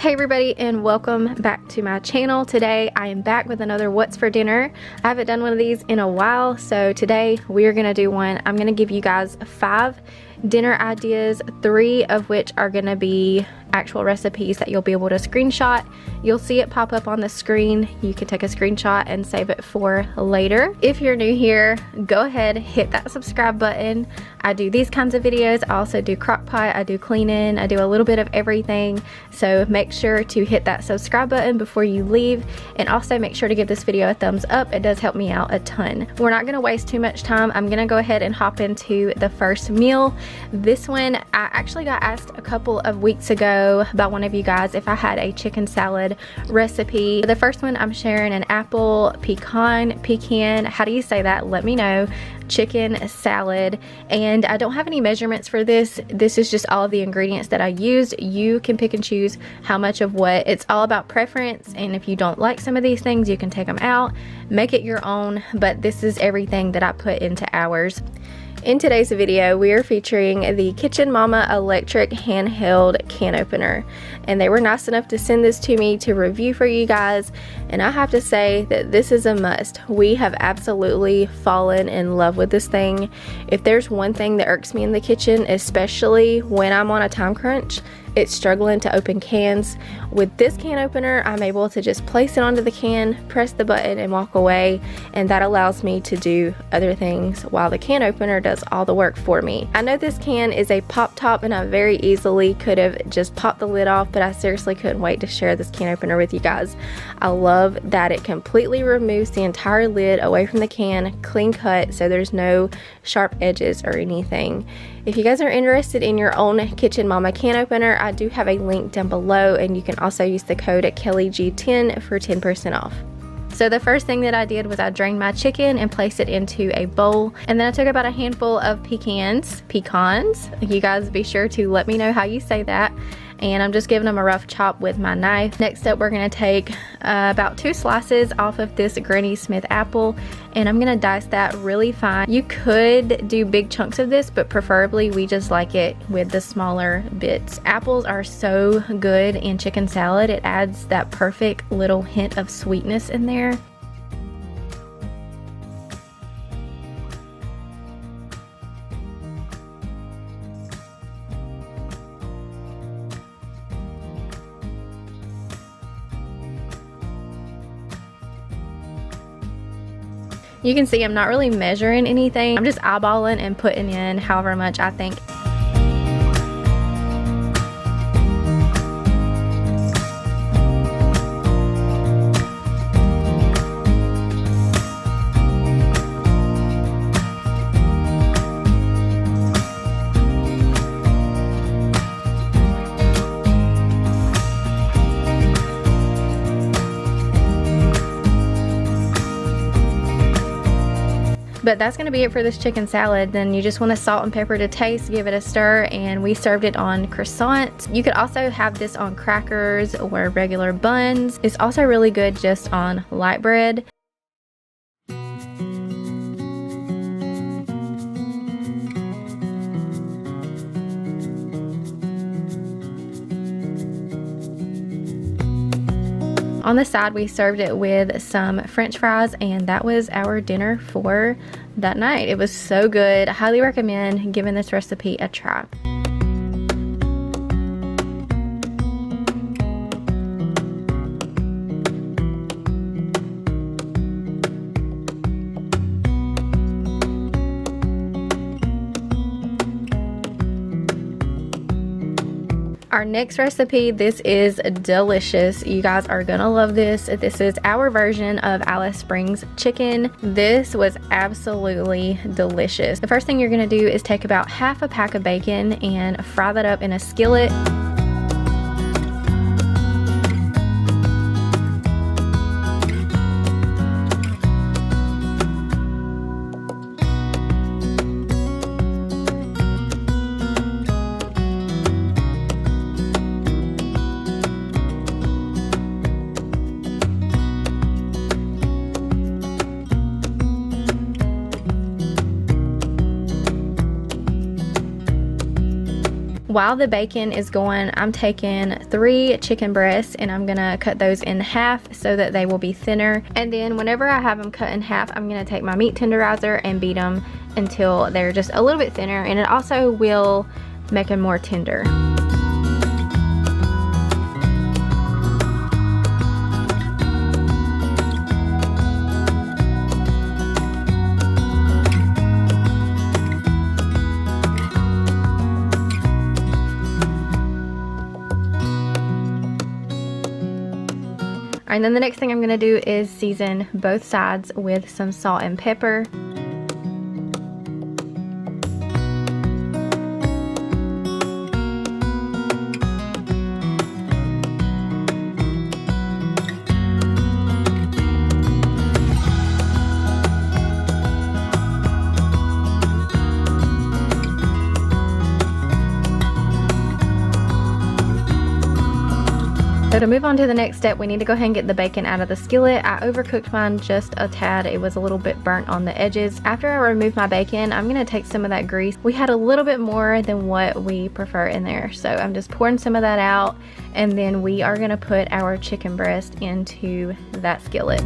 Hey everybody, and welcome back to my channel. Today I am back with another what's for dinner. I haven't done one of these in a while, so today we are gonna do one. I'm gonna give you guys 5 dinner ideas, 3 of which are gonna be actual recipes that you'll be able to screenshot. You'll see it pop up on the screen. You can take a screenshot and save it for later. If you're new here, go ahead, hit that subscribe button. I do these kinds of videos. I also do crock pot, I do cleaning, I do a little bit of everything. So make sure to hit that subscribe button before you leave, and also make sure to give this video a thumbs up. It does help me out a ton. We're not gonna waste too much time. I'm gonna go ahead and hop into the first meal. This one, I actually got asked a couple of weeks ago by one of you guys if I had a chicken salad recipe. The first one I'm sharing an apple pecan, how do you say that? Let me know. Chicken salad, and I don't have any measurements for this. This is just all of the ingredients that I used. You can pick and choose how much of what. It's all about preference, and if you don't like some of these things, you can take them out, make it your own, but this is everything that I put into ours. In today's video, we are featuring the Kitchen Mama electric handheld can opener, and they were nice enough to send this to me to review for you guys, and I have to say that this is a must. We have absolutely fallen in love with this thing. If there's one thing that irks me in the kitchen, especially when I'm on a time crunch, it's struggling to open cans. With this can opener, I'm able to just place it onto the can, press the button, and walk away, and that allows me to do other things while the can opener does all the work for me. I know this can is a pop top, and I very easily could have just popped the lid off, but I seriously couldn't wait to share this can opener with you guys. I love that it completely removes the entire lid away from the can, clean cut, so there's no sharp edges or anything. If you guys are interested in your own Kitchen Mama can opener, I do have a link down below, and you can also use the code KellyG10 for 10% off. So the first thing that I did was I drained my chicken and placed it into a bowl, and then I took about a handful of pecans. You guys be sure to let me know how you say that. And I'm just giving them a rough chop with my knife. Next up, we're gonna take about 2 slices off of this Granny Smith apple, and I'm gonna dice that really fine. You could do big chunks of this, but preferably we just like it with the smaller bits. Apples are so good in chicken salad. It adds that perfect little hint of sweetness in there. You can see I'm not really measuring anything. I'm just eyeballing and putting in however much I think. But that's gonna be it for this chicken salad. Then you just want to salt and pepper to taste, give it a stir, and we served it on croissants. You could also have this on crackers or regular buns. It's also really good just on light bread. On the side, we served it with some French fries, and that was our dinner for that night. It was so good. I highly recommend giving this recipe a try. Our next recipe, this is delicious. You guys are gonna love this. This is our version of Alice Springs chicken. This was absolutely delicious. The first thing you're gonna do is take about half a pack of bacon and fry that up in a skillet. While the bacon is going, I'm taking 3 chicken breasts and I'm gonna cut those in half so that they will be thinner. And then whenever I have them cut in half, I'm gonna take my meat tenderizer and beat them until they're just a little bit thinner, and it also will make them more tender. And then the next thing I'm gonna do is season both sides with some salt and pepper. So to move on to the next step, we need to go ahead and get the bacon out of the skillet. I overcooked mine just a tad. It was a little bit burnt on the edges. After I remove my bacon, I'm gonna take some of that grease. We had a little bit more than what we prefer in there, so I'm just pouring some of that out, and then we are gonna put our chicken breast into that skillet.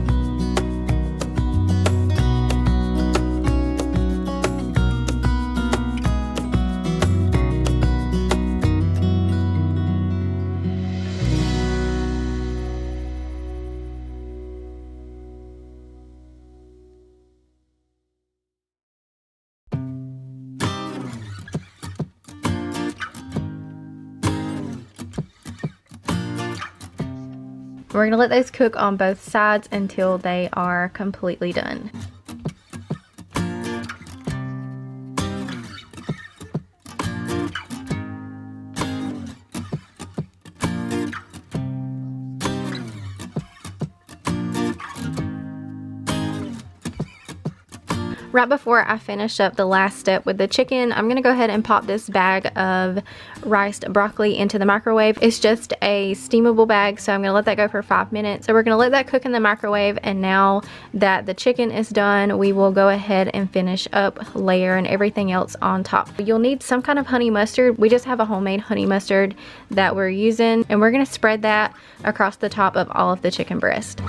We're gonna let those cook on both sides until they are completely done. Right before I finish up the last step with the chicken, I'm gonna go ahead and pop this bag of riced broccoli into the microwave. It's just a steamable bag, so I'm gonna let that go for 5 minutes. So we're gonna let that cook in the microwave, and now that the chicken is done, we will go ahead and finish up layering everything else on top. You'll need some kind of honey mustard. We just have a homemade honey mustard that we're using, and we're gonna spread that across the top of all of the chicken breast.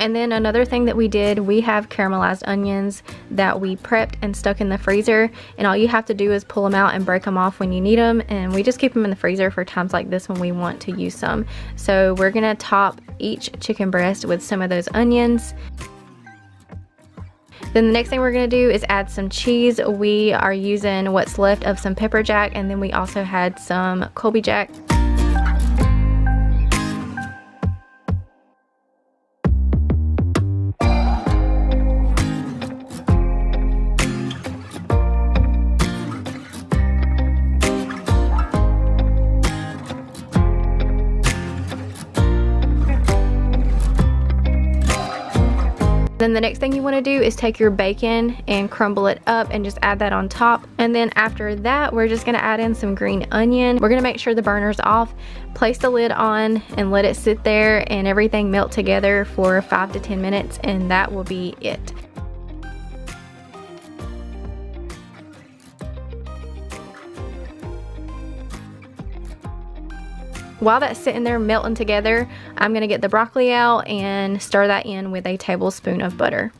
And then another thing that we did, we have caramelized onions that we prepped and stuck in the freezer, and all you have to do is pull them out and break them off when you need them, and we just keep them in the freezer for times like this when we want to use some. So we're gonna top each chicken breast with some of those onions. Then the next thing we're gonna do is add some cheese. We are using what's left of some pepper jack, and then we also had some Colby Jack. Then the next thing you want to do is take your bacon and crumble it up and just add that on top. And then after that, we're just going to add in some green onion. We're going to make sure the burner's off, place the lid on, and let it sit there and everything melt together for 5 to 10 minutes, and that will be it. While that's sitting there melting together, I'm gonna get the broccoli out and stir that in with a tablespoon of butter.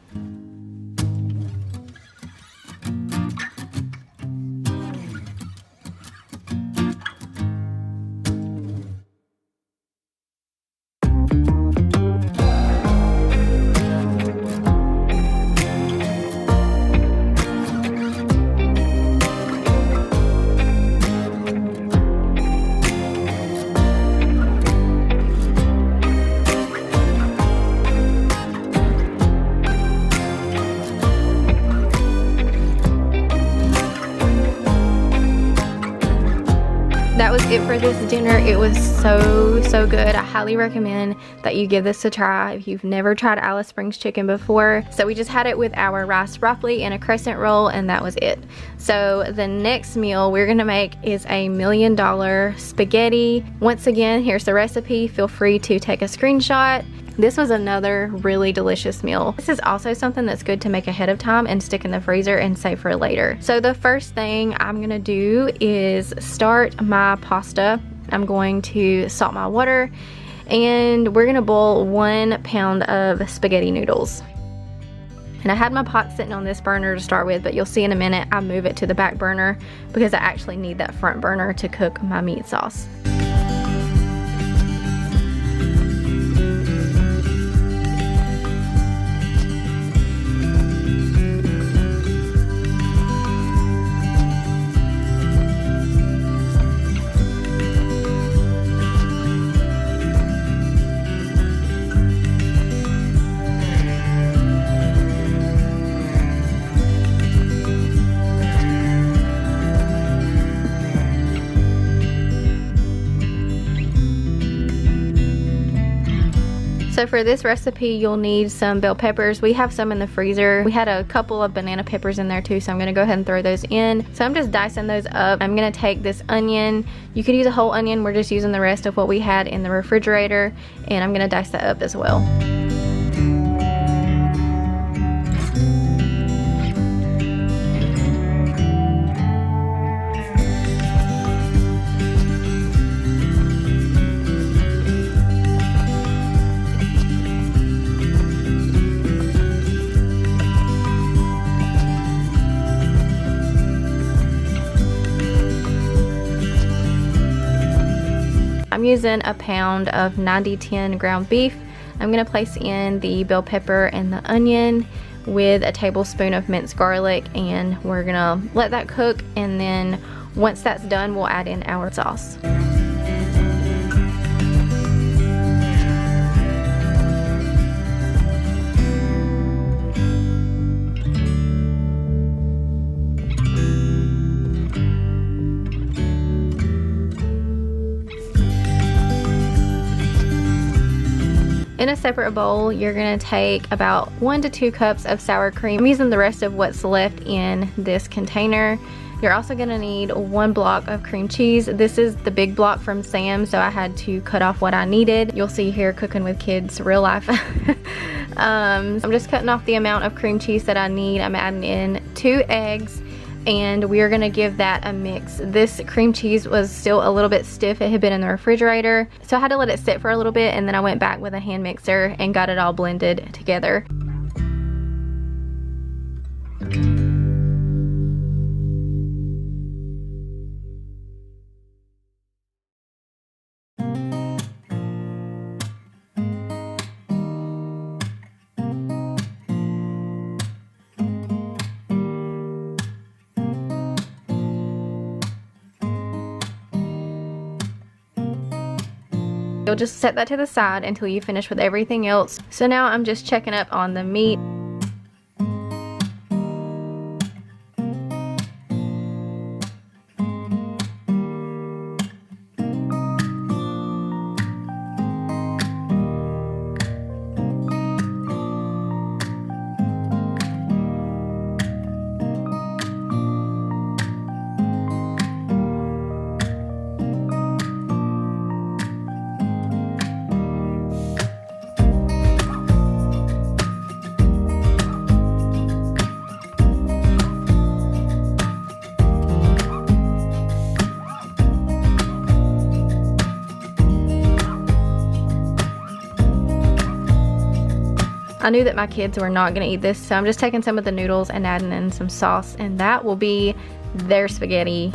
That was it for this dinner. It was so good. I highly recommend that you give this a try if you've never tried Alice Springs chicken before. So we just had it with our rice broccoli and a crescent roll, and that was it. So the next meal we're gonna make is a $1 million spaghetti. Once again, here's the recipe. Feel free to take a screenshot. This was another really delicious meal. This is also something that's good to make ahead of time and stick in the freezer and save for later. So the first thing I'm gonna do is start my pasta. I'm going to salt my water, and we're gonna boil 1 pound of spaghetti noodles. And I had my pot sitting on this burner to start with, but you'll see in a minute I move it to the back burner because I actually need that front burner to cook my meat sauce. So for this recipe, you'll need some bell peppers. We have some in the freezer. We had a couple of banana peppers in there too, so I'm gonna go ahead and throw those in. So I'm just dicing those up. I'm gonna take this onion. You could use a whole onion. We're just using the rest of what we had in the refrigerator, and I'm gonna dice that up as well. I'm using a pound of 90-10 ground beef. I'm gonna place in the bell pepper and the onion with a tablespoon of minced garlic, and we're gonna let that cook, and then once that's done, we'll add in our sauce. In a separate bowl, you're gonna take about 1 to 2 cups of sour cream. I'm using the rest of what's left in this container. You're also gonna need 1 block of cream cheese. This is the big block from Sam's, so I had to cut off what I needed. You'll see here Cooking with Kids real life. I'm just cutting off the amount of cream cheese that I need. I'm adding in 2 eggs, and we're gonna give that a mix. This cream cheese was still a little bit stiff. It had been in the refrigerator, so I had to let it sit for a little bit, and then I went back with a hand mixer and got it all blended together. You'll just set that to the side until you finish with everything else. So now I'm just checking up on the meat. I knew that my kids were not going to eat this, so I'm just taking some of the noodles and adding in some sauce, and that will be their spaghetti.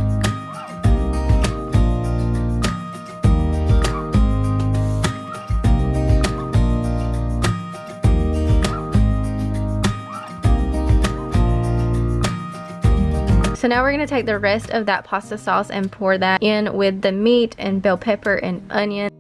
So now we're going to take the rest of that pasta sauce and pour that in with the meat and bell pepper and onion.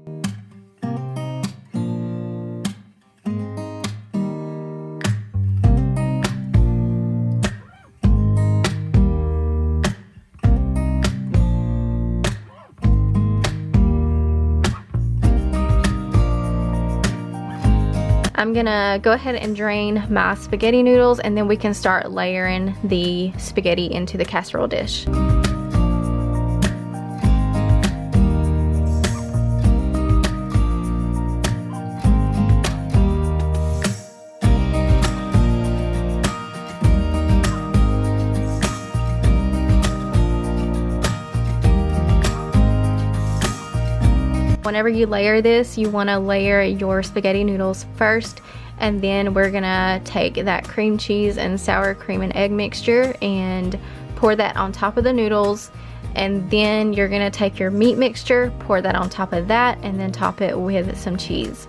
I'm gonna go ahead and drain my spaghetti noodles, and then we can start layering the spaghetti into the casserole dish. Whenever you layer this, you want to layer your spaghetti noodles first, and then we're gonna take that cream cheese and sour cream and egg mixture and pour that on top of the noodles, and then you're gonna take your meat mixture, pour that on top of that, and then top it with some cheese.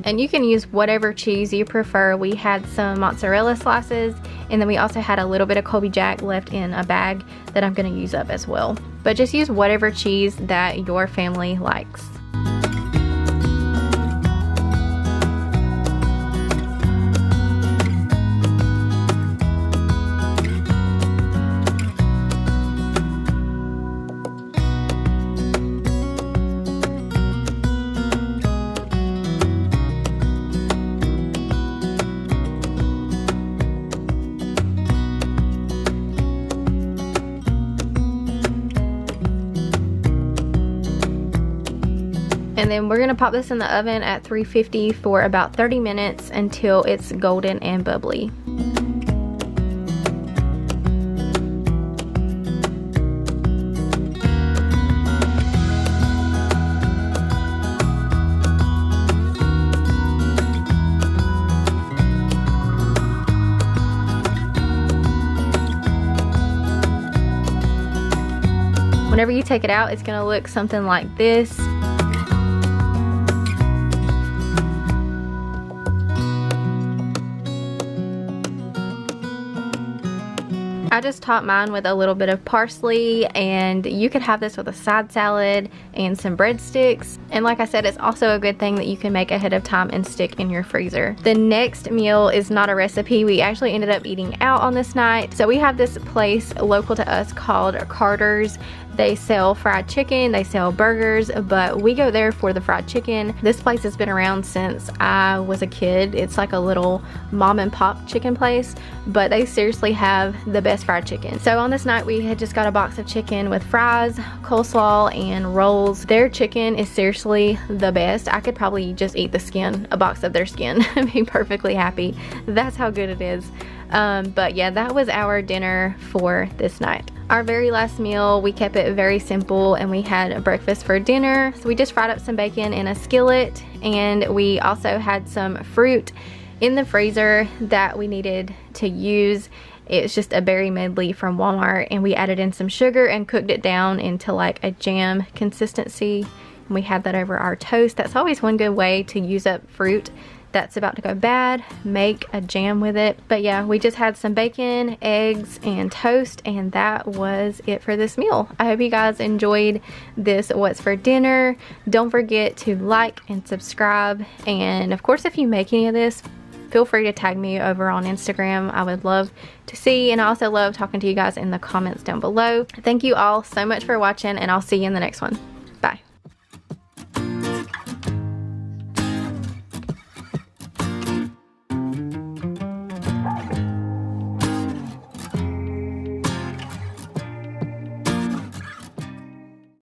And you can use whatever cheese you prefer. We had some mozzarella slices, and then we also had a little bit of Colby Jack left in a bag that I'm going to use up as well. But just use whatever cheese that your family likes. And then we're gonna pop this in the oven at 350 for about 30 minutes until it's golden and bubbly. Whenever you take it out, it's gonna look something like this. I just topped mine with a little bit of parsley, and you could have this with a side salad and some breadsticks. And like I said, it's also a good thing that you can make ahead of time and stick in your freezer. The next meal is not a recipe. We actually ended up eating out on this night. So we have this place local to us called Carter's. They sell fried chicken, they sell burgers, but we go there for the fried chicken. This place has been around since I was a kid. It's like a little mom and pop chicken place, but they seriously have the best fried chicken. So on this night, we had just got a box of chicken with fries, coleslaw, and rolls. Their chicken is seriously the best. I could probably just eat the skin, a box of their skin, and be perfectly happy. That's how good it is. But yeah, that was our dinner for this night. Our very last meal, we kept it very simple, and we had a breakfast for dinner. So we just fried up some bacon in a skillet, and we also had some fruit in the freezer that we needed to use. It's just a berry medley from Walmart, and we added in some sugar and cooked it down into like a jam consistency. And we had that over our toast. That's always one good way to use up fruit that's about to go bad. Make a jam with it. But yeah, we just had some bacon, eggs, and toast, and that was it for this meal. I hope you guys enjoyed this What's for Dinner. Don't forget to like and subscribe, and of course, if you make any of this, feel free to tag me over on Instagram. I would love to see, and I also love talking to you guys in the comments down below. Thank you all so much for watching, and I'll see you in the next one.